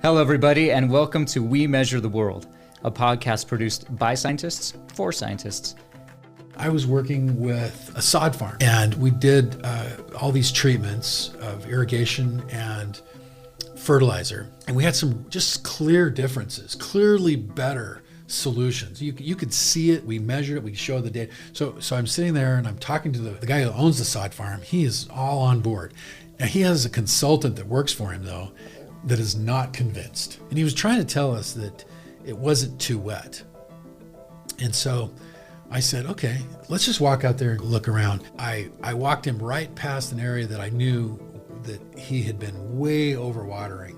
Hello, everybody, and welcome to We Measure the World, a podcast produced by scientists for scientists. I was working with a sod farm, and we did all these treatments of irrigation and fertilizer, and we had some just clear differences, clearly better solutions. You could see it, we measured it, we showed the data. So I'm sitting there and I'm talking to the guy who owns the sod farm. He is all on board. Now, he has a consultant that works for him, though, that is not convinced. And he was trying to tell us that it wasn't too wet. And so I said, okay, let's just walk out there and look around. I walked him right past an area that I knew that he had been way overwatering.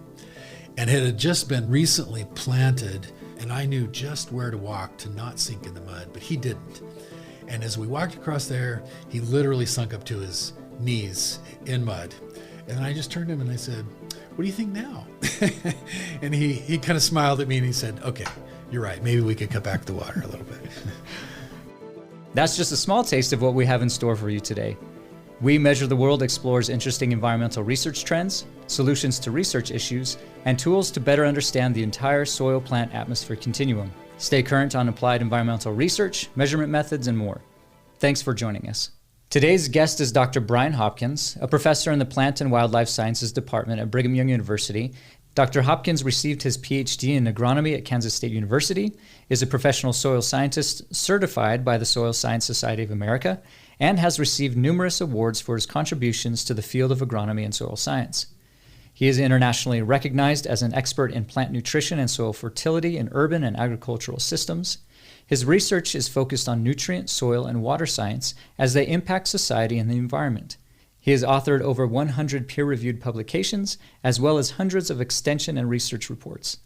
And it had just been recently planted, and I knew just where to walk to not sink in the mud, but he didn't. And as we walked across there, he literally sunk up to his knees in mud. And I just turned to him and I said, what do you think now? And he kind of smiled at me and he said, okay, you're right. Maybe we could cut back the water a little bit. That's just a small taste of what we have in store for you today. We Measure the World explores interesting environmental research trends, solutions to research issues, and tools to better understand the entire soil-plant atmosphere continuum. Stay current on applied environmental research, measurement methods, and more. Thanks for joining us. Today's guest is Dr. Bryan Hopkins, a professor in the Plant and Wildlife Sciences Department at Brigham Young University. Dr. Hopkins received his PhD in agronomy at Kansas State University, is a professional soil scientist certified by the Soil Science Society of America, and has received numerous awards for his contributions to the field of agronomy and soil science. He is internationally recognized as an expert in plant nutrition and soil fertility in urban and agricultural systems. His research is focused on nutrient, soil, and water science as they impact society and the environment. He has authored over 100 peer-reviewed publications, as well as hundreds of extension and research reports.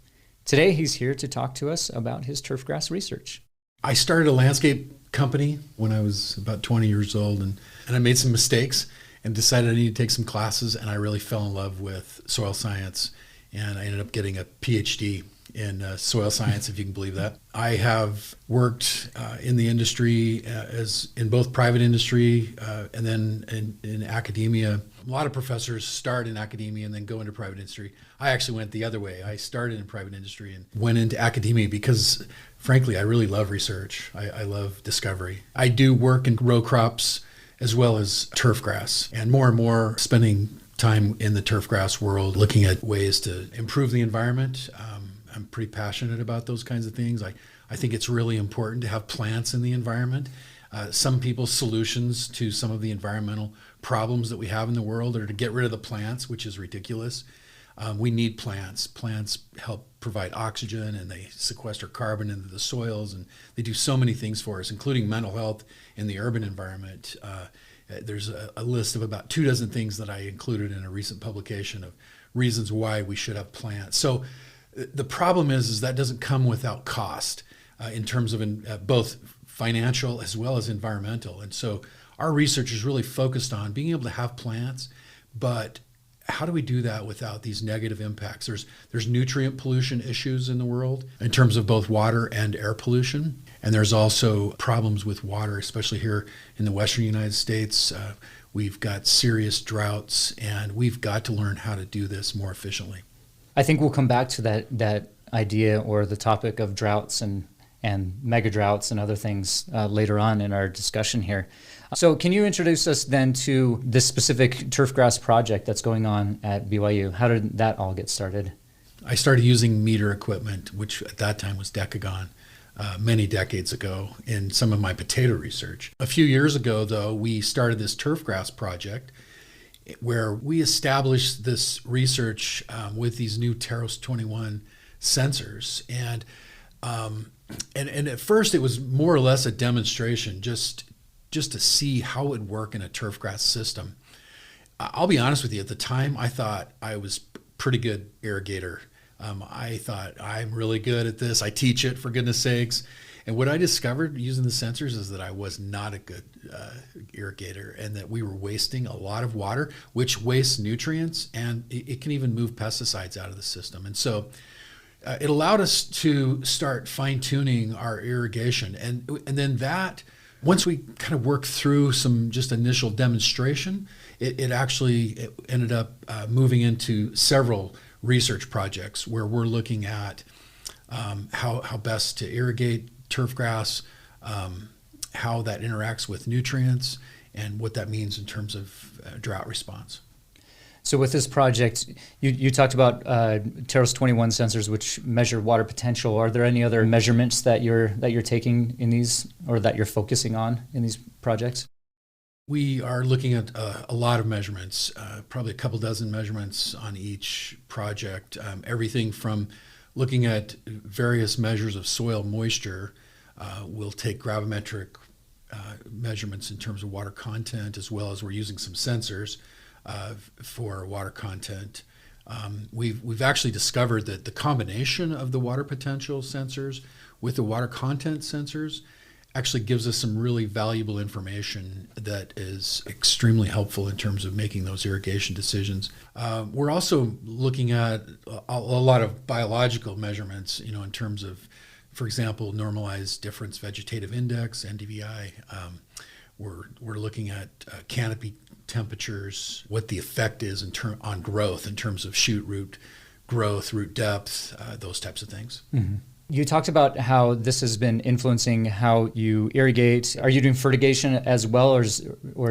Today, he's here to talk to us about his turfgrass research. I started a landscape company when I was about 20 years old, and I made some mistakes and decided I needed to take some classes, and I really fell in love with soil science, and I ended up getting a PhD in soil science, if you can believe that. I have worked in the industry as in both private industry and then in academia. A lot of professors start in academia and then go into private industry. I actually went the other way. I started in private industry and went into academia because, frankly, I really love research. I love discovery. I do work in row crops as well as turf grass, and more spending time in the turf grass world, looking at ways to improve the environment. I'm pretty passionate about those kinds of things. I think it's really important to have plants in the environment. Some people's solutions to some of the environmental problems that we have in the world are to get rid of the plants, which is ridiculous. We need plants. Plants help provide oxygen and they sequester carbon into the soils, and they do so many things for us, including mental health in the urban environment. There's a list of about 24 things that I included in a recent publication of reasons why we should have plants. So the problem is that doesn't come without cost in terms of both financial as well as environmental. And so our research is really focused on being able to have plants, but how do we do that without these negative impacts? There's nutrient pollution issues in the world in terms of both water and air pollution. And there's also problems with water, especially here in the Western United States. We've got serious droughts, and we've got to learn how to do this more efficiently. I think we'll come back to that idea or the topic of droughts and mega droughts and other things later on in our discussion here. So can you introduce us then to this specific turfgrass project that's going on at BYU? How did that all get started? I started using meter equipment, which at that time was Decagon, many decades ago in some of my potato research. A few years ago, though, we started this turfgrass project where we established this research with these new Teros 21 sensors. And at first it was more or less a demonstration just to see how it would work in a turfgrass system. I'll be honest with you, at the time I thought I was pretty good irrigator. I thought I'm really good at this. I teach it, for goodness sakes. And what I discovered using the sensors is that I was not a good irrigator, and that we were wasting a lot of water, which wastes nutrients, and it can even move pesticides out of the system. And so it allowed us to start fine-tuning our irrigation. And then that, once we kind of worked through some just initial demonstration, it actually ended up moving into several research projects where we're looking at how best to irrigate turf grass, how that interacts with nutrients, and what that means in terms of drought response. So with this project, you talked about Terros 21 sensors, which measure water potential. Are there any other measurements that you're taking in these, or that you're focusing on in these projects? We are looking at a lot of measurements, probably a couple dozen measurements on each project. Everything from looking at various measures of soil moisture. We'll take gravimetric measurements in terms of water content, as well as we're using some sensors for water content. We've actually discovered that the combination of the water potential sensors with the water content sensors actually gives us some really valuable information that is extremely helpful in terms of making those irrigation decisions. We're also looking at a lot of biological measurements, in terms of, for example, normalized difference vegetative index, NDVI. We're looking at canopy temperatures, what the effect is on growth in terms of shoot root growth, root depth, those types of things. Mm-hmm. You talked about how this has been influencing how you irrigate. Are you doing fertigation as well, or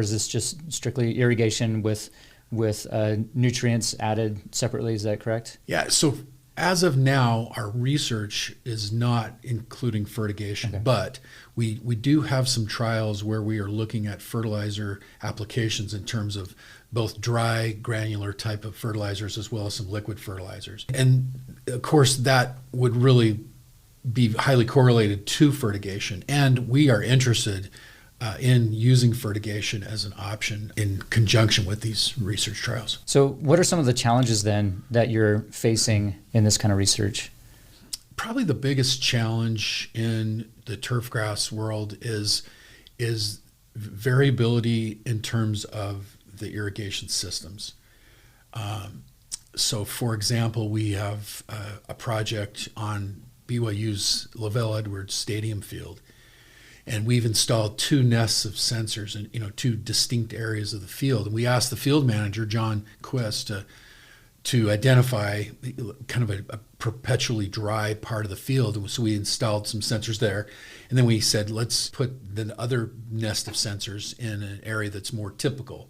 is this just strictly irrigation with nutrients added separately? Is that correct? Yeah. So as of now, our research is not including fertigation, okay. But we do have some trials where we are looking at fertilizer applications in terms of both dry, granular type of fertilizers as well as some liquid fertilizers. And of course, that would really be highly correlated to fertigation. And we are interested in using fertigation as an option in conjunction with these research trials. So what are some of the challenges then that you're facing in this kind of research? Probably the biggest challenge in the turfgrass world is variability in terms of the irrigation systems. So for example, we have a project on BYU's Lavelle Edwards Stadium field. And we've installed 2 nests of sensors in 2 distinct areas of the field. And we asked the field manager, John Quist, to identify kind of a perpetually dry part of the field. And so we installed some sensors there. And then we said, let's put the other nest of sensors in an area that's more typical,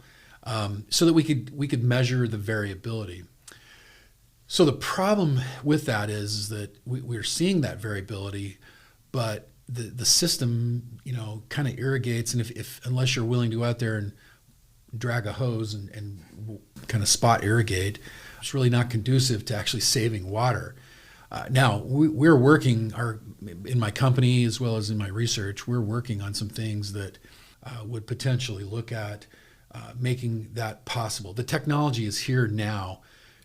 so that we could measure the variability. So the problem with that is that we're seeing that variability, but the system, kind of irrigates, and if unless you're willing to go out there and drag a hose and kind of spot irrigate, it's really not conducive to actually saving water. Now we're working in my company as well as in my research, we're working on some things that would potentially look at making that possible. The technology is here now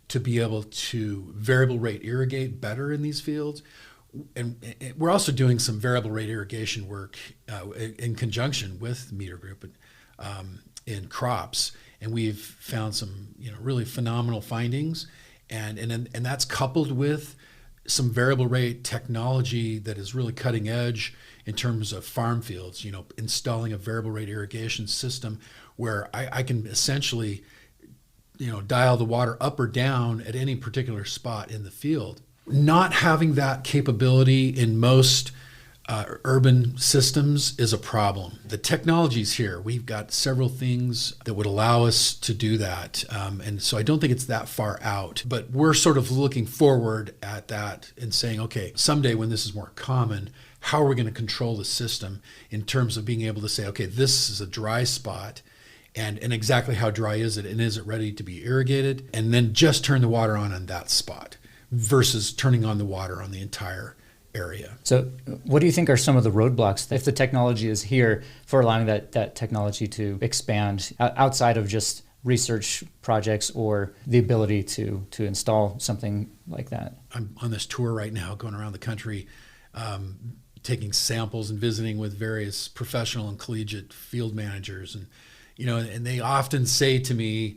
to be able to variable rate irrigate better in these fields. And we're also doing some variable rate irrigation work in conjunction with Meter Group in crops, and we've found some really phenomenal findings, and that's coupled with some variable rate technology that is really cutting edge in terms of farm fields. Installing a variable rate irrigation system where I can essentially dial the water up or down at any particular spot in the field. Not having that capability in most urban systems is a problem. The technology's here. We've got several things that would allow us to do that. And so I don't think it's that far out. But we're sort of looking forward at that and saying, okay, someday when this is more common, how are we going to control the system in terms of being able to say, okay, this is a dry spot, and exactly how dry is it, and is it ready to be irrigated? And then just turn the water on that spot, versus turning on the water on the entire area. So what do you think are some of the roadblocks, if the technology is here, for allowing that technology to expand outside of just research projects or the ability to install something like that? I'm on this tour right now going around the country, taking samples and visiting with various professional and collegiate field managers. And, and they often say to me,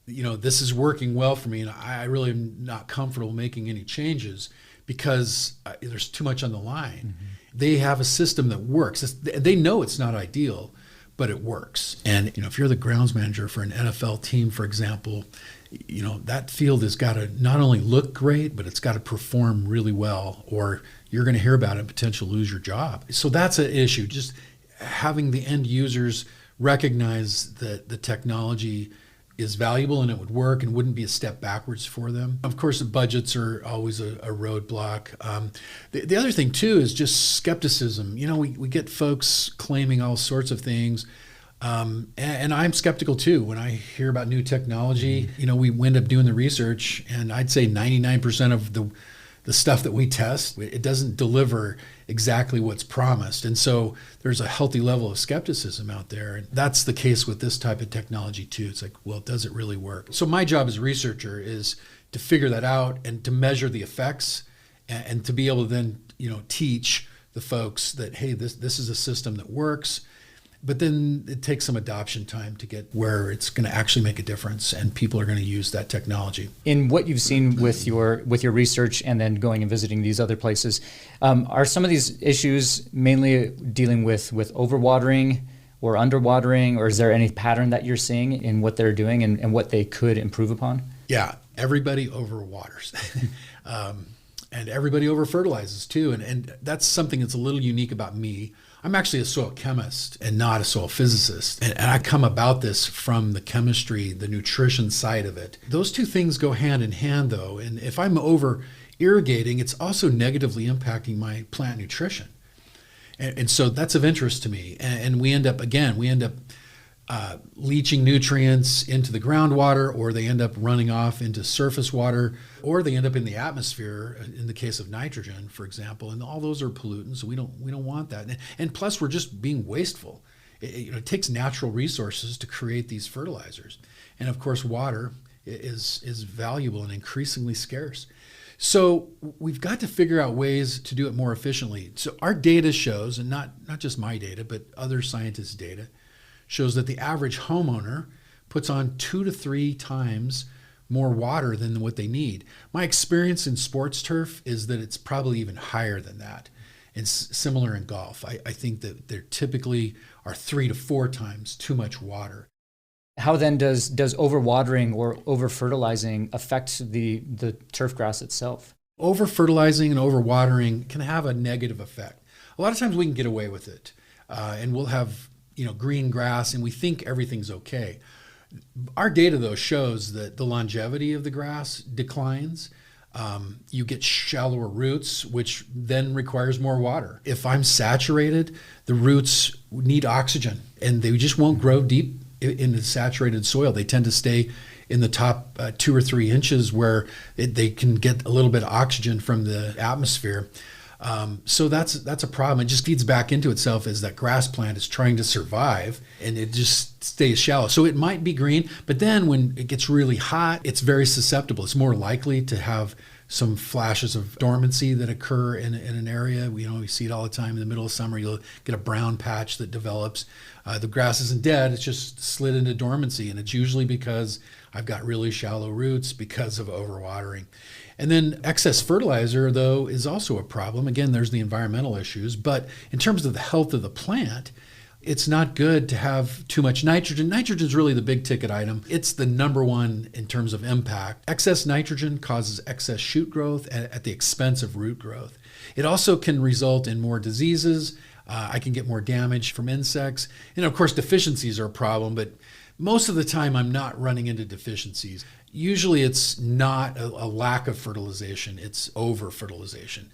this is working well for me, and I really am not comfortable making any changes because there's too much on the line. Mm-hmm. They have a system that works. They know it's not ideal, but it works. And if you're the grounds manager for an NFL team, for example, that field has got to not only look great, but it's got to perform really well, or you're going to hear about it and potentially lose your job. So that's an issue. Just having the end users recognize that the technology is valuable and it would work and wouldn't be a step backwards for them. Of course, the budgets are always a roadblock. The other thing too is just skepticism. We get folks claiming all sorts of things. And I'm skeptical too. When I hear about new technology, we end up doing the research, and I'd say 99% of the stuff that we test, it doesn't deliver exactly what's promised. And so there's a healthy level of skepticism out there. And that's the case with this type of technology too. It's like, well, does it really work? So my job as a researcher is to figure that out and to measure the effects and to be able to then, teach the folks that, hey, this is a system that works. But then it takes some adoption time to get where it's going to actually make a difference and people are going to use that technology. In what you've seen with your research and then going and visiting these other places, are some of these issues mainly dealing with overwatering or underwatering, or is there any pattern that you're seeing in what they're doing and what they could improve upon? Yeah, everybody overwaters. And everybody over-fertilizes too. And that's something that's a little unique about me. I'm actually a soil chemist and not a soil physicist. And I come about this from the chemistry, the nutrition side of it. Those two things go hand in hand though. And if I'm over irrigating, it's also negatively impacting my plant nutrition. And so that's of interest to me. And we end up leaching nutrients into the groundwater, or they end up running off into surface water, or they end up in the atmosphere in the case of nitrogen, for example. And all those are pollutants. So we don't want that. And plus, we're just being wasteful. It takes natural resources to create these fertilizers. And of course, water is valuable and increasingly scarce. So we've got to figure out ways to do it more efficiently. So our data shows, and not just my data, but other scientists' data, shows that the average homeowner puts on 2 to 3 times more water than what they need. My experience in sports turf is that it's probably even higher than that. And similar in golf. I think that there typically are 3 to 4 times too much water. How then does overwatering or over-fertilizing affect the turf grass itself? Over-fertilizing and overwatering can have a negative effect. A lot of times we can get away with it, and we'll have green grass, and we think everything's okay. Our data, though, shows that the longevity of the grass declines. You get shallower roots, which then requires more water. If I'm saturated, the roots need oxygen, and they just won't grow deep in the saturated soil. They tend to stay in the top 2 or 3 inches where they can get a little bit of oxygen from the atmosphere. So that's a problem. It just feeds back into itself as that grass plant is trying to survive, and it just stays shallow. So it might be green, but then when it gets really hot, it's very susceptible. It's more likely to have some flashes of dormancy that occur in an area. We see it all the time in the middle of summer. You'll get a brown patch that develops. The grass isn't dead, it's just slid into dormancy, and it's usually because I've got really shallow roots because of overwatering. And then excess fertilizer, though, is also a problem. Again, there's the environmental issues, but in terms of the health of the plant, it's not good to have too much nitrogen. Nitrogen is really the big ticket item. It's the number one in terms of impact. Excess nitrogen causes excess shoot growth at the expense of root growth. It also can result in more diseases. I can get more damage from insects. And of course, deficiencies are a problem, but most of the time I'm not running into deficiencies. Usually it's not a lack of fertilization, it's over-fertilization.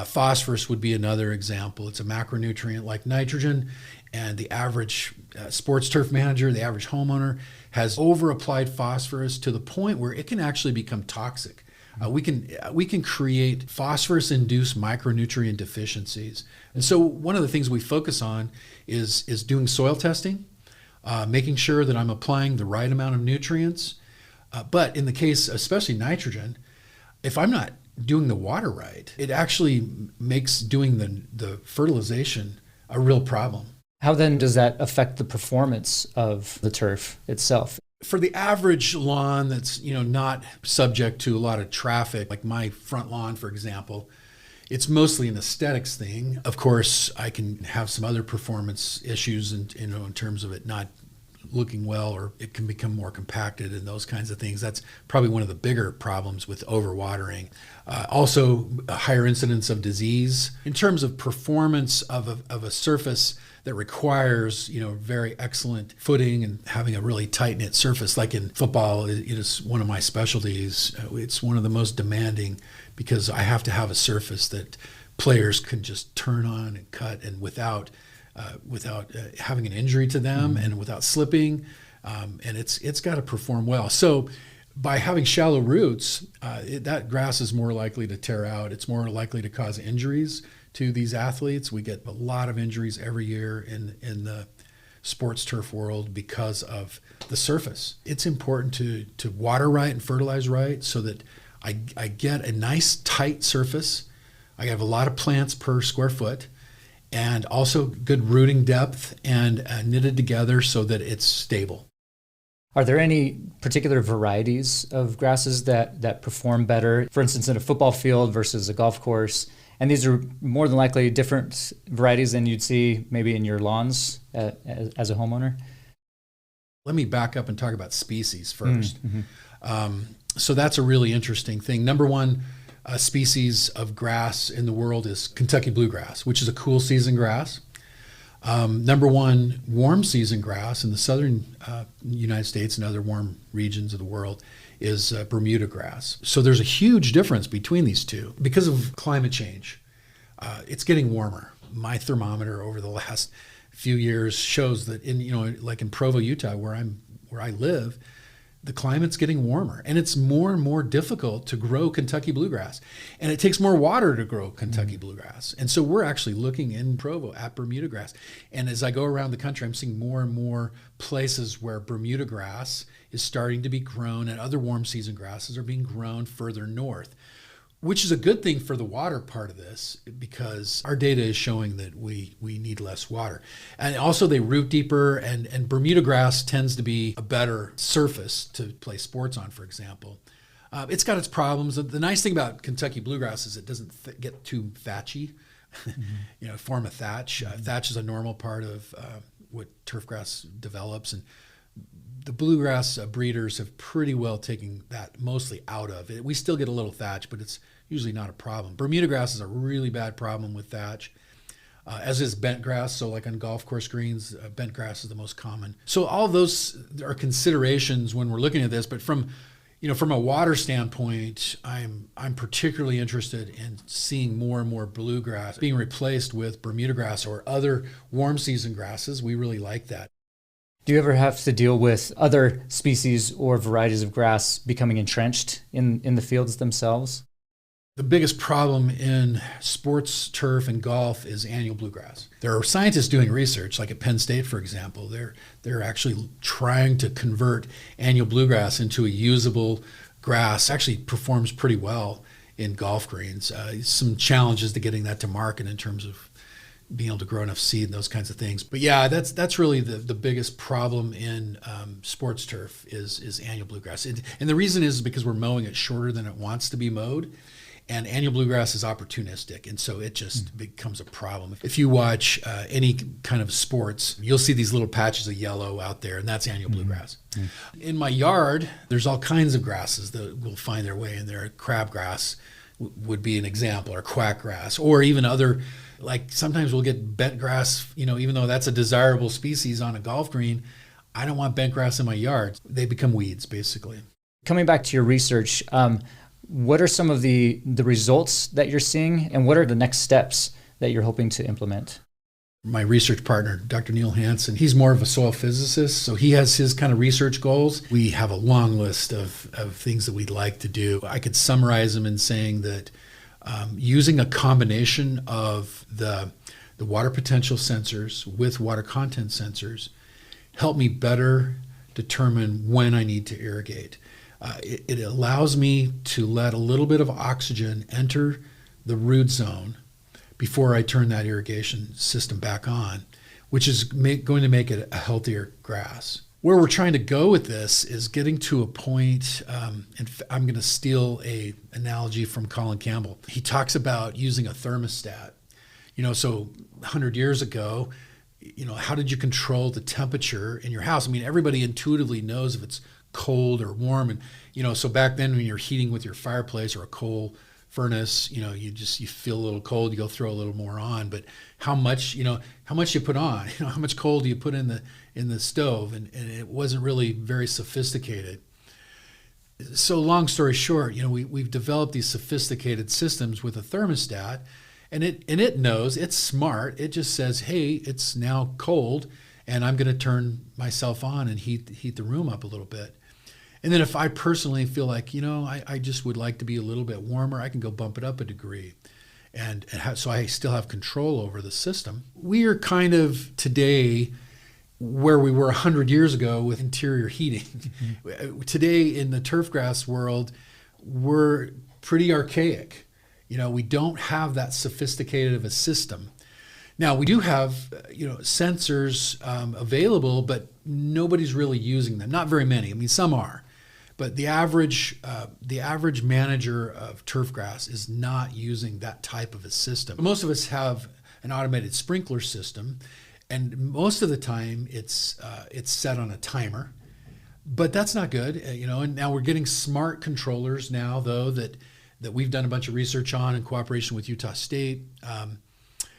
Phosphorus would be another example. It's a macronutrient like nitrogen, and the average sports turf manager, the average homeowner, has over-applied phosphorus to the point where it can actually become toxic. We can create phosphorus-induced micronutrient deficiencies. And so one of the things we focus on is doing soil testing, making sure that I'm applying the right amount of nutrients. But in the case, especially nitrogen, if I'm not doing the water right, it actually makes doing the fertilization a real problem. How then does that affect the performance of the turf itself? For the average lawn that's not subject to a lot of traffic, like my front lawn, for example, it's mostly an aesthetics thing. Of course, I can have some other performance issues in terms of it not looking well, or it can become more compacted and those kinds of things. That's probably one of the bigger problems with overwatering. Also, a higher incidence of disease. In terms of performance of a surface that requires, very excellent footing and having a really tight-knit surface, like in football, it is one of my specialties. It's one of the most demanding because I have to have a surface that players can just turn on and cut and without having an injury to them and without slipping, and it's got to perform well. So by having shallow roots, that grass is more likely to tear out. It's more likely to cause injuries to these athletes. We get a lot of injuries every year in the sports turf world because of the surface. It's important to water right and fertilize right so that I get a nice tight surface. I have a lot of plants per square foot, and also good rooting depth and knitted together so that it's stable. Are there any particular varieties of grasses that perform better, for instance, in a football field versus a golf course? And these are more than likely different varieties than you'd see maybe in your lawns as a homeowner? Let me back up and talk about species first. So that's a really interesting thing. Number one, species of grass in the world is Kentucky bluegrass, which is a cool season grass. Number one warm season grass in the southern United States and other warm regions of the world is Bermuda grass. So there's a huge difference between these two. Because of climate change, it's getting warmer. My thermometer over the last few years shows that like in Provo, Utah, where I live, the climate's getting warmer, and it's more and more difficult to grow Kentucky bluegrass, and it takes more water to grow Kentucky bluegrass. And so we're actually looking in Provo at Bermuda grass. And as I go around the country, I'm seeing more and more places where Bermuda grass is starting to be grown, and other warm season grasses are being grown further north, which is a good thing for the water part of this, because our data is showing that we need less water. And also they root deeper, and Bermuda grass tends to be a better surface to play sports on, for example. It's got its problems. The nice thing about Kentucky bluegrass is it doesn't get too thatchy, form a thatch. Thatch is a normal part of what turfgrass develops, and the bluegrass breeders have pretty well taken that mostly out of it. We still get a little thatch, but it's usually not a problem. Bermuda grass is a really bad problem with thatch, as is bent grass. So like on golf course greens, bent grass is the most common. So all those are considerations when we're looking at this. But from a water standpoint, I'm particularly interested in seeing more and more bluegrass being replaced with Bermuda grass or other warm season grasses. We really like that. Do you ever have to deal with other species or varieties of grass becoming entrenched in the fields themselves? The biggest problem in sports turf and golf is annual bluegrass. There are scientists doing research, like at Penn State, for example. They're actually trying to convert annual bluegrass into a usable grass. Actually performs pretty well in golf greens. Some challenges to getting that to market in terms of being able to grow enough seed and those kinds of things. But yeah, that's really the biggest problem in sports turf is annual bluegrass. And the reason is because we're mowing it shorter than it wants to be mowed. And annual bluegrass is opportunistic, and so it just becomes a problem. If you watch any kind of sports, you'll see these little patches of yellow out there, and that's annual bluegrass. In my yard, there's all kinds of grasses that will find their way in there. Crabgrass would be an example, or quackgrass, or even other, like sometimes we'll get bent grass, even though that's a desirable species on a golf green, I don't want bent grass in my yard. They become weeds, basically. Coming back to your research, what are some of the results that you're seeing, and what are the next steps that you're hoping to implement? My research partner, Dr. Neil Hansen, he's more of a soil physicist, so he has his kind of research goals. We have a long list of things that we'd like to do. I could summarize them in saying that using a combination of the water potential sensors with water content sensors help me better determine when I need to irrigate. It allows me to let a little bit of oxygen enter the root zone before I turn that irrigation system back on, which is going to make it a healthier grass. Where we're trying to go with this is getting to a point, and I'm going to steal an analogy from Colin Campbell. He talks about using a thermostat. So 100 years ago, how did you control the temperature in your house? I mean, everybody intuitively knows if it's cold or warm. And, so back then when you're heating with your fireplace or a coal furnace, you feel a little cold, you go throw a little more on. But how much you put on, how much coal do you put in the stove? And it wasn't really very sophisticated. So long story short, we've developed these sophisticated systems with a thermostat, and it knows, it's smart. It just says, hey, it's now cold, and I'm going to turn myself on and heat the room up a little bit. And then if I personally feel like, I just would like to be a little bit warmer, I can go bump it up a degree. So I still have control over the system. We are kind of today where we were 100 years ago with interior heating. Mm-hmm. Today in the turfgrass world, we're pretty archaic. We don't have that sophisticated of a system. Now we do have, sensors available, but nobody's really using them. Not very many. I mean, some are, but the average manager of turfgrass is not using that type of a system. Most of us have an automated sprinkler system, and most of the time it's set on a timer, but that's not good. And now we're getting smart controllers now, though, that we've done a bunch of research on in cooperation with Utah State,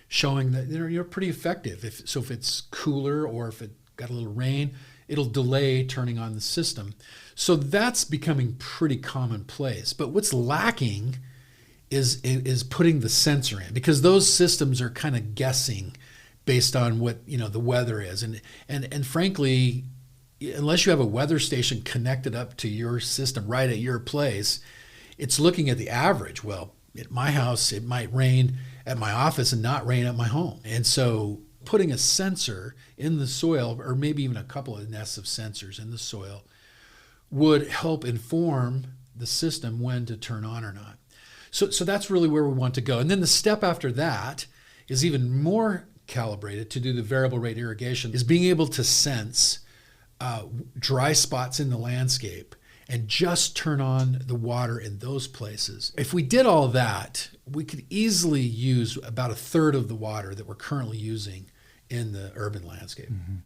showing that they're pretty effective. If it's cooler or if it got a little rain, it'll delay turning on the system. So that's becoming pretty commonplace. But what's lacking is putting the sensor in, because those systems are kind of guessing based on what the weather is, and frankly, unless you have a weather station connected up to your system right at your place, it's looking at the average. Well, at my house, it might rain at my office and not rain at my home. And so putting a sensor in the soil, or maybe even a couple of nests of sensors in the soil, would help inform the system when to turn on or not. So that's really where we want to go. And then the step after that is even more calibrated to do the variable rate irrigation, is being able to sense dry spots in the landscape and just turn on the water in those places. If we did all that, we could easily use about a third of the water that we're currently using in the urban landscape. Mm-hmm.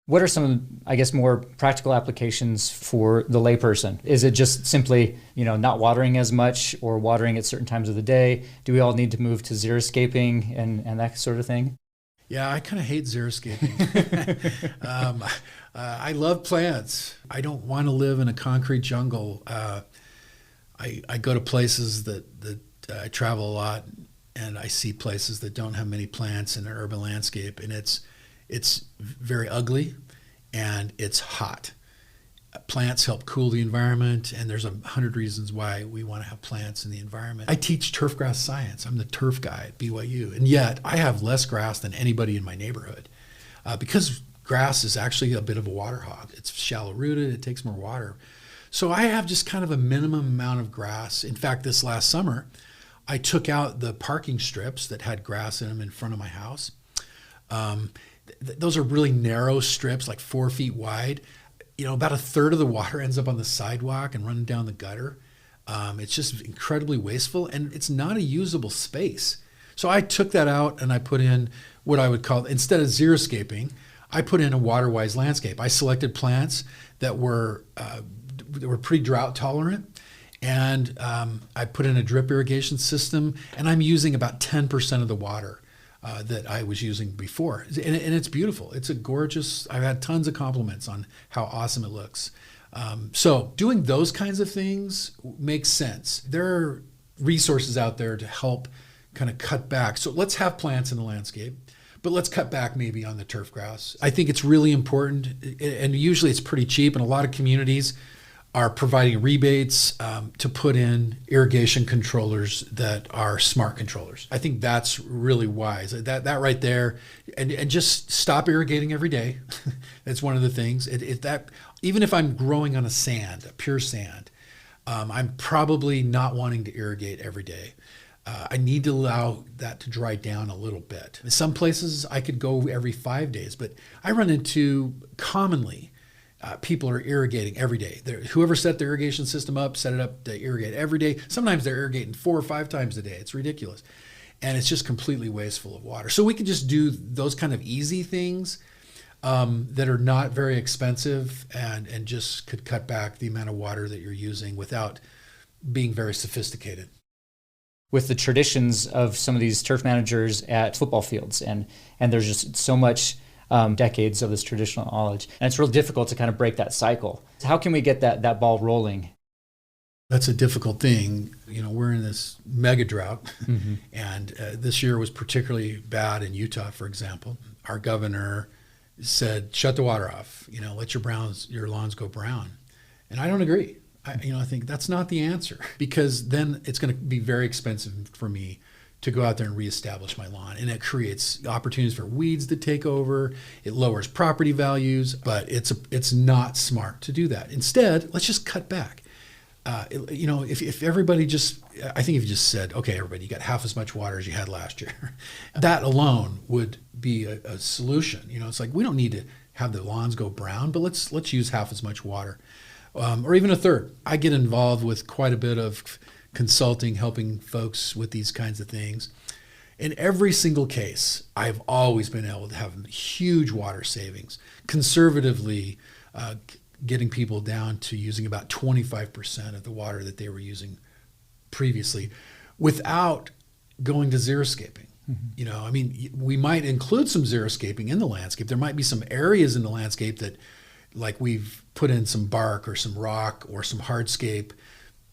What are some, I guess, more practical applications for the layperson? Is it just simply, not watering as much or watering at certain times of the day? Do we all need to move to xeriscaping and that sort of thing? Yeah, I kind of hate xeriscaping. I love plants. I don't want to live in a concrete jungle. I go to places that I travel a lot, and I see places that don't have many plants in an urban landscape, and it's very ugly and it's hot. Plants help cool the environment, and there's 100 reasons why we want to have plants in the environment. I teach turfgrass science. I'm the turf guy at BYU, and yet I have less grass than anybody in my neighborhood because grass is actually a bit of a water hog. It's shallow rooted, it takes more water. So I have just kind of a minimum amount of grass. In fact, this last summer, I took out the parking strips that had grass in them in front of my house. Those are really narrow strips, like 4 feet wide. About a third of the water ends up on the sidewalk and running down the gutter. It's just incredibly wasteful, and it's not a usable space. So I took that out and I put in what I would call, instead of xeriscaping, I put in a water-wise landscape. I selected plants that were pretty drought tolerant, and I put in a drip irrigation system, and I'm using about 10% of the water that I was using before. And it's beautiful. It's a gorgeous, I've had tons of compliments on how awesome it looks. So doing those kinds of things makes sense. There are resources out there to help kind of cut back. So let's have plants in the landscape, but let's cut back maybe on the turf grass. I think it's really important, and usually it's pretty cheap, and a lot of communities are providing rebates to put in irrigation controllers that are smart controllers. I think that's really wise. That right there, and just stop irrigating every day. That's one of the things. Even if I'm growing on a pure sand, I'm probably not wanting to irrigate every day. I need to allow that to dry down a little bit. In some places I could go every 5 days, but I run into commonly people are irrigating every day. Whoever set the irrigation system up, set it up to irrigate every day. Sometimes they're irrigating 4 or 5 times a day. It's ridiculous. and it's just completely wasteful of water. So we could just do those kind of easy things that are not very expensive and just could cut back the amount of water that you're using without being very sophisticated. With the traditions of some of these turf managers at football fields, and there's just so much decades of this traditional knowledge, and it's real difficult to kind of break that cycle. How can we get that ball rolling? That's a difficult thing. We're in this mega drought, and this year was particularly bad in Utah, for example. Our governor said, shut the water off, let your lawns go brown. And I don't agree. I think that's not the answer, because then it's going to be very expensive for me to go out there and reestablish my lawn. And it creates opportunities for weeds to take over. It lowers property values, but it's not smart to do that. Instead, let's just cut back. If everybody I think if you just said, okay, everybody, you got half as much water as you had last year, that alone would be a solution. It's like, we don't need to have the lawns go brown, but let's use half as much water, or even a third. I get involved with quite a bit of consulting, helping folks with these kinds of things. In every single case, I've always been able to have huge water savings, conservatively getting people down to using about 25% of the water that they were using previously without going to xeriscaping. We might include some xeriscaping in the landscape. There might be some areas in the landscape that, like, we've put in some bark or some rock or some hardscape,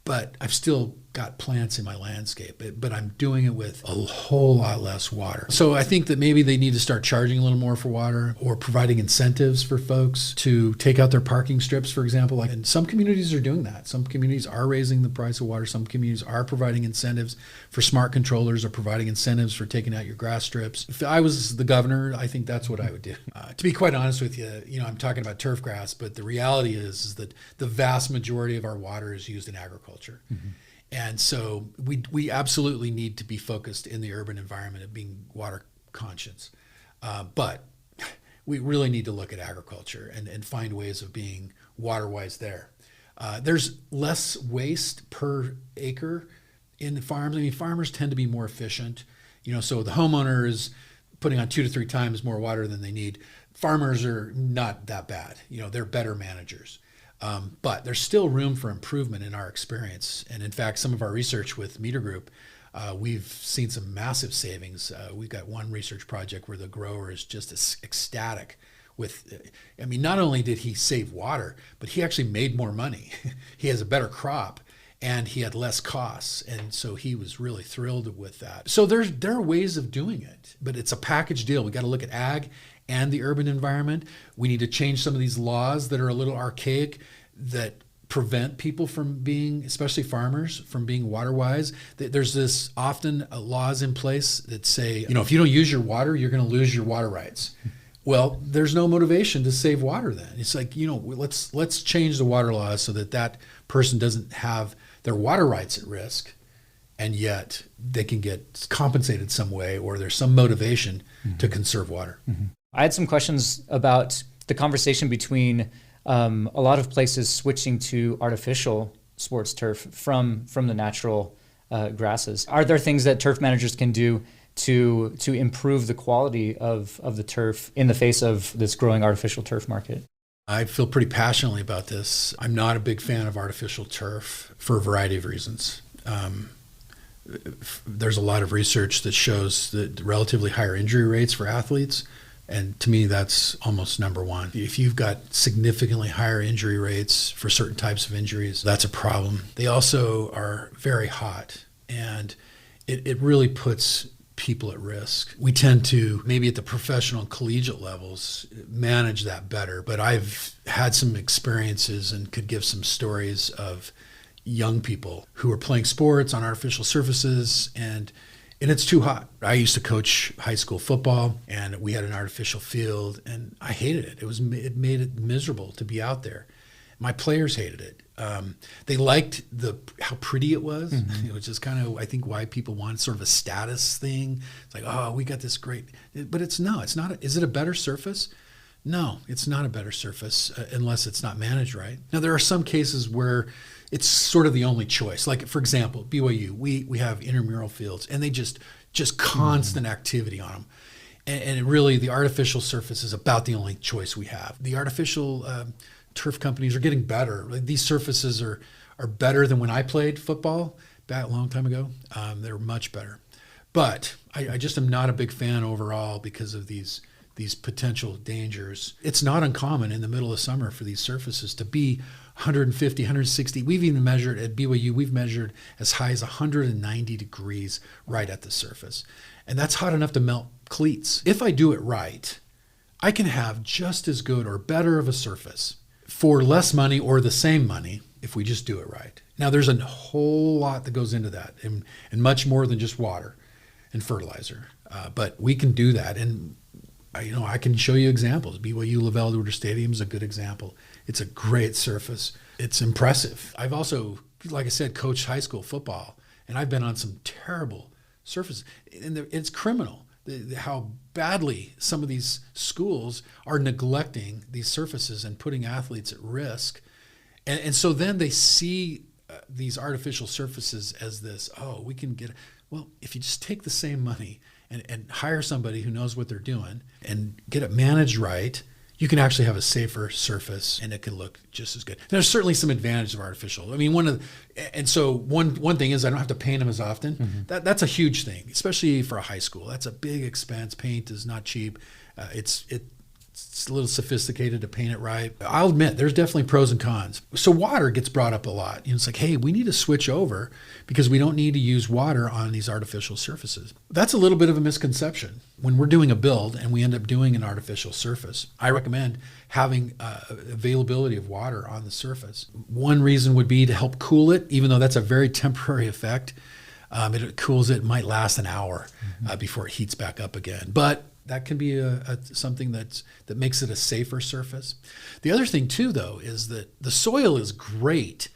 but I've still got plants in my landscape, but I'm doing it with a whole lot less water. So I think that maybe they need to start charging a little more for water, or providing incentives for folks to take out their parking strips, for example. And some communities are doing that. Some communities are raising the price of water. Some communities are providing incentives for smart controllers, or providing incentives for taking out your grass strips. If I was the governor, I think that's what I would do. To be quite honest with you, I'm talking about turf grass, but the reality is that the vast majority of our water is used in agriculture. And so we absolutely need to be focused in the urban environment of being water conscious. But we really need to look at agriculture and find ways of being water wise there. There's less waste per acre in the farms. Farmers tend to be more efficient. So the homeowner is putting on 2 to 3 times more water than they need. Farmers are not that bad. They're better managers. But there's still room for improvement in our experience. And in fact, some of our research with Meter Group, we've seen some massive savings. We've got one research project where the grower is just ecstatic with, not only did he save water, but he actually made more money. He has a better crop, and he had less costs. And so he was really thrilled with that. So there are ways of doing it, but it's a package deal. We got to look at ag and the urban environment. We need to change some of these laws that are a little archaic, that prevent people from being, especially farmers, from being water wise. There's this often laws in place that say, if you don't use your water, you're going to lose your water rights. Well, there's no motivation to save water then. It's like, let's change the water laws so that person doesn't have their water rights at risk, and yet they can get compensated some way, or there's some motivation to conserve water. I had some questions about the conversation between a lot of places switching to artificial sports turf from the natural grasses. Are there things that turf managers can do to improve the quality of the turf in the face of this growing artificial turf market? I feel pretty passionately about this. I'm not a big fan of artificial turf for a variety of reasons. There's a lot of research that shows that relatively higher injury rates for athletes. And to me, that's almost number one. If you've got significantly higher injury rates for certain types of injuries, that's a problem. They also are very hot, and it really puts people at risk. We tend to, maybe at the professional and collegiate levels, manage that better. But I've had some experiences and could give some stories of young people who are playing sports on artificial surfaces, and it's too hot. I used to coach high school football, and we had an artificial field, and I hated it. It made it miserable to be out there. My players hated it. They liked how pretty it was, which is kind of, I think, why people want sort of a status thing. It's like, oh, we got this great, but it's not. Is it a better surface? No, it's not a better surface unless it's not managed right. Now, there are some cases where it's sort of the only choice. Like, for example, BYU, we have intramural fields, and they just constant activity on them. And really, the artificial surface is about the only choice we have. The artificial turf companies are getting better. Like, these surfaces are better than when I played football back a long time ago. They're much better. But I just am not a big fan overall because of these potential dangers. It's not uncommon in the middle of summer for these surfaces to be 150, 160. We've even measured at BYU, we've measured as high as 190 degrees right at the surface. And that's hot enough to melt cleats. If I do it right, I can have just as good or better of a surface for less money or the same money if we just do it right. Now, there's a whole lot that goes into that, and much more than just water and fertilizer. But we can do that. And I can show you examples. BYU Lavelle Edwards Stadium is a good example. It's a great surface. It's impressive. I've also, like I said, coached high school football, and I've been on some terrible surfaces. And it's criminal how badly some of these schools are neglecting these surfaces and putting athletes at risk. And so then they see these artificial surfaces as this, we can get, well, if you just take the same money and hire somebody who knows what they're doing and get it managed right, you can actually have a safer surface and it can look just as good. There's certainly some advantages of artificial. I mean, one thing is I don't have to paint them as often. Mm-hmm. That's a huge thing, especially for a high school. That's a big expense. Paint is not cheap. It's a little sophisticated to paint it right. I'll admit there's definitely pros and cons. So water gets brought up a lot. It's like, hey, we need to switch over because we don't need to use water on these artificial surfaces. That's a little bit of a misconception. When we're doing a build and we end up doing an artificial surface, I recommend having availability of water on the surface. One reason would be to help cool it, even though that's a very temporary effect. It cools it, might last an hour before it heats back up again. But that can be something that makes it a safer surface. The other thing too, though, is that the soil is great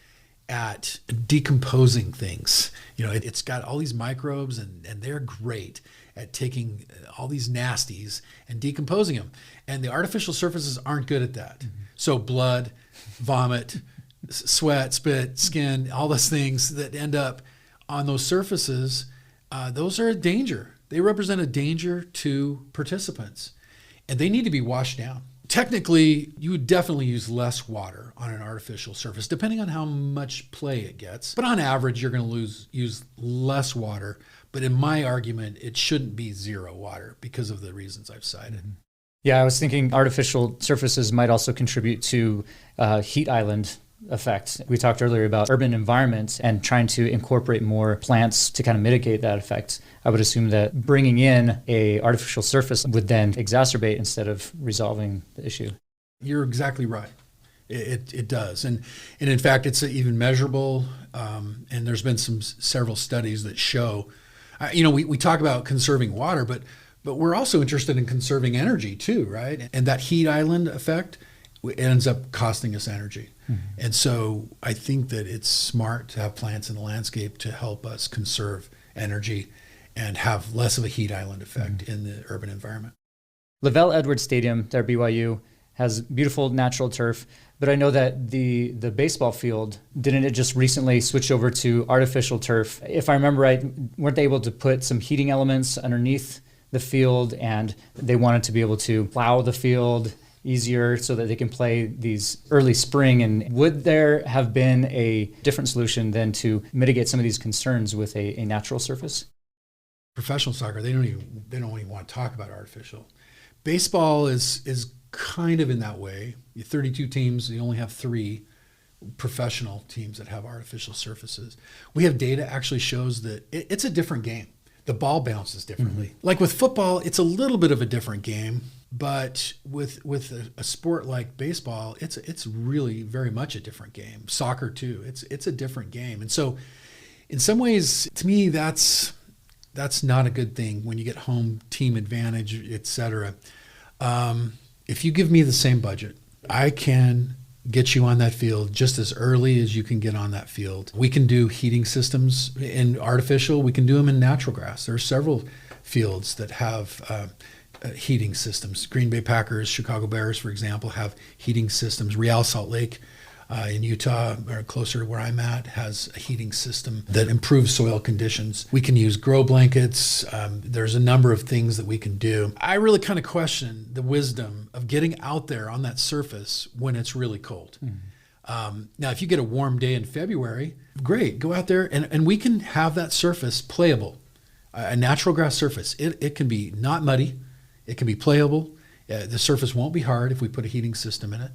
at decomposing things. It's got all these microbes, and they're great at taking all these nasties and decomposing them. And the artificial surfaces aren't good at that. Mm-hmm. So blood, vomit, sweat, spit, skin, all those things that end up on those surfaces, those are a danger. They represent a danger to participants, and they need to be washed down. Technically, you would definitely use less water on an artificial surface, depending on how much play it gets. But on average, you're going to use less water. But in my argument, it shouldn't be zero water because of the reasons I've cited. Mm-hmm. Yeah, I was thinking artificial surfaces might also contribute to heat island effect. We talked earlier about urban environments and trying to incorporate more plants to kind of mitigate that effect. I would assume that bringing in a artificial surface would then exacerbate instead of resolving the issue. You're exactly right. It does. And in fact, it's even measurable. And there's been several studies that show, we talk about conserving water, but we're also interested in conserving energy too, right? And that heat island effect ends up costing us energy. Mm-hmm. And so I think that it's smart to have plants in the landscape to help us conserve energy and have less of a heat island effect in the urban environment. Lavelle Edwards Stadium there at BYU has beautiful natural turf, but I know that the baseball field, didn't it just recently switch over to artificial turf? If I remember right, weren't they able to put some heating elements underneath the field, and they wanted to be able to plow the field easier so that they can play these early spring? And would there have been a different solution than to mitigate some of these concerns with a natural surface? Professional soccer, they don't even want to talk about artificial. Baseball is kind of in that way. 32 teams, you only have 3 professional teams that have artificial surfaces. We have data actually shows that it's a different game. The ball bounces differently. Mm-hmm. Like with football, it's a little bit of a different game, but with a sport like baseball, it's really very much a different game. Soccer too, it's a different game. And so in some ways, to me, that's not a good thing when you get home team advantage, et cetera. If you give me the same budget, I can get you on that field just as early as you can get on that field. We can do heating systems in artificial. We can do them in natural grass. There are several fields that have heating systems. Green Bay Packers, Chicago Bears, for example, have heating systems. Real Salt Lake in Utah, or closer to where I'm at, has a heating system that improves soil conditions. We can use grow blankets. There's a number of things that we can do. I really kind of question the wisdom of getting out there on that surface when it's really cold. Now, if you get a warm day in February, great, go out there and we can have that surface playable. A natural grass surface, it can be not muddy, it can be playable. The surface won't be hard if we put a heating system in it,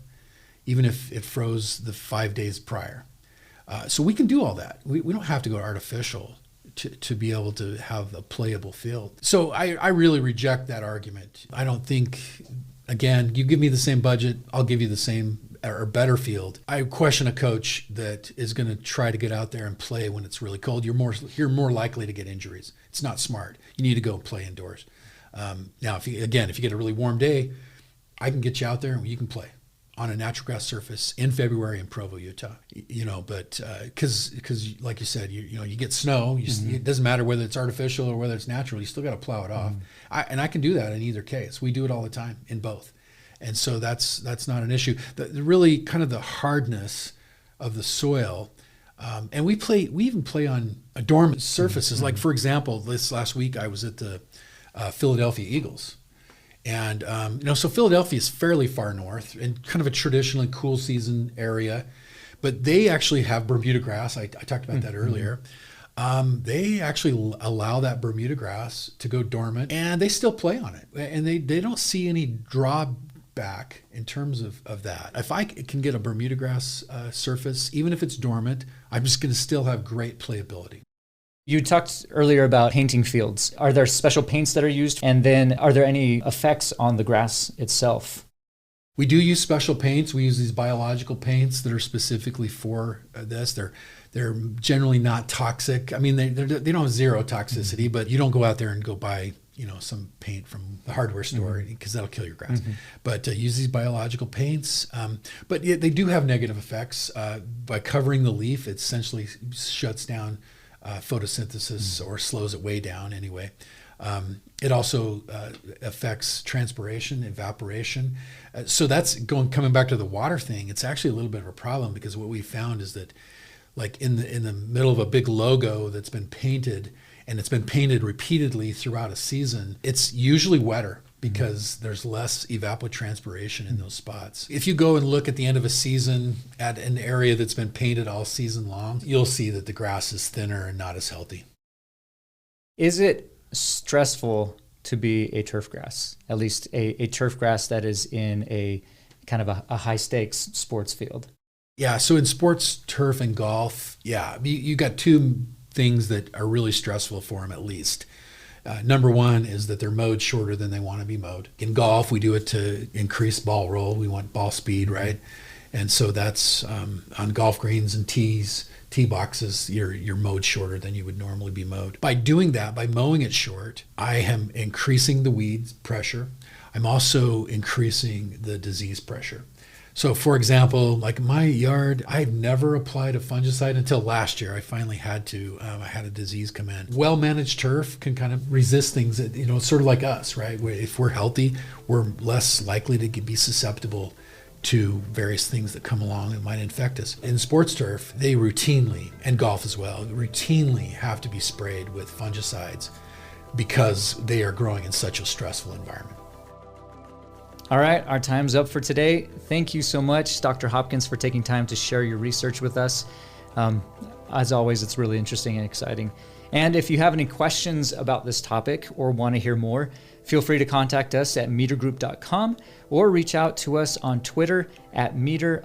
even if it froze the 5 days prior. So we can do all that. We don't have to go artificial to be able to have a playable field. So I really reject that argument. I don't think, again, you give me the same budget, I'll give you the same or better field. I question a coach that is going to try to get out there and play when it's really cold. You're more likely to get injuries. It's not smart. You need to go play indoors. Now, if you get a really warm day, I can get you out there and you can play on a natural grass surface in February in Provo, Utah. But because like you said, you get snow. It doesn't matter whether it's artificial or whether it's natural. You still got to plow it off. And I can do that in either case. We do it all the time in both. And so that's not an issue. The really kind of the hardness of the soil, and we even play on dormant surfaces. Like, for example, this last week I was at the Philadelphia Eagles, and so Philadelphia is fairly far north and kind of a traditionally cool season area, but they actually have Bermuda grass. I talked about that earlier. They actually allow that Bermuda grass to go dormant, and they still play on it, and they don't see any drawback in terms of that. If I can get a Bermuda grass surface, even if it's dormant, I'm just going to still have great playability. You talked earlier about painting fields. Are there special paints that are used? And then are there any effects on the grass itself? We do use special paints. We use these biological paints that are specifically for this. They're generally not toxic. I mean, they don't have zero toxicity, but you don't go out there and go buy some paint from the hardware store because that'll kill your grass. But use these biological paints. But they do have negative effects. By covering the leaf, it essentially shuts down photosynthesis or slows it way down anyway. It also affects transpiration, evaporation. So that's coming back to the water thing. It's actually a little bit of a problem because what we found is that, like in the middle of a big logo that's been painted, and it's been painted repeatedly throughout a season, it's usually wetter because there's less evapotranspiration in those spots. If you go and look at the end of a season at an area that's been painted all season long, you'll see that the grass is thinner and not as healthy. Is it stressful to be a turf grass, at least a turf grass that is in a kind of a high stakes sports field? Yeah, so in sports, turf and golf, you got two things that are really stressful for them at least. Number one is that they're mowed shorter than they want to be mowed. In golf, we do it to increase ball roll. We want ball speed, right? And so that's on golf greens and tee boxes, you're mowed shorter than you would normally be mowed. By doing that, by mowing it short, I am increasing the weed pressure. I'm also increasing the disease pressure. So for example, like my yard, I've never applied a fungicide until last year. I finally had to. I had a disease come in. Well-managed turf can kind of resist things that, sort of like us, right? If we're healthy, we're less likely to be susceptible to various things that come along that might infect us. In sports turf, they routinely, and golf as well, routinely have to be sprayed with fungicides because they are growing in such a stressful environment. All right, our time's up for today. Thank you so much, Dr. Hopkins, for taking time to share your research with us. As always, it's really interesting and exciting. And if you have any questions about this topic or want to hear more, feel free to contact us at metergroup.com or reach out to us on Twitter at meter_ENV.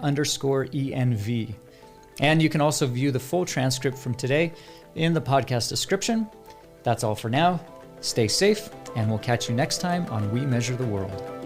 And you can also view the full transcript from today in the podcast description. That's all for now. Stay safe, and we'll catch you next time on We Measure the World.